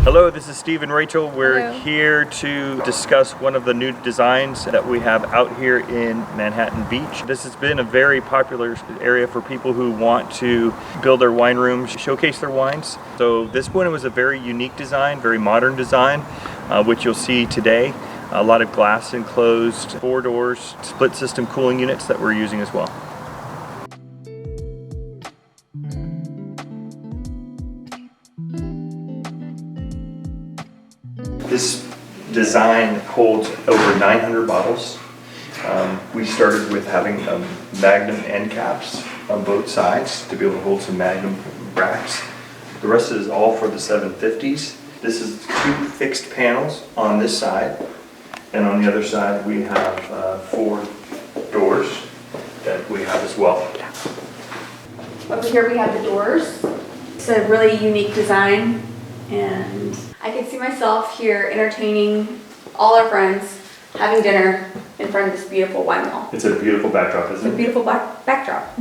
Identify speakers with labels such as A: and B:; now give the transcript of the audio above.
A: Hello, this is Steve and Rachel. We're
B: Hello.
A: here to discuss one of the new designs that we have out here in Manhattan Beach. This has been a very popular area for people who want to build their wine rooms, showcase their wines. So this one was a very unique design, very modern design, which you'll see today. A lot of glass enclosed, 4 doors, split system cooling units that we're using as well. This design holds over 900 bottles. We started with having Magnum end caps on both sides to be able to hold some Magnum racks. The rest is all for the 750s. This is 2 fixed panels on this side, and on the other side we have 4 doors that we have as well.
B: Over here we have the doors. It's a really unique design, and I can see myself here entertaining all our friends, having dinner in front of this beautiful wine wall.
A: It's a beautiful backdrop, isn't it?
B: It's a beautiful backdrop.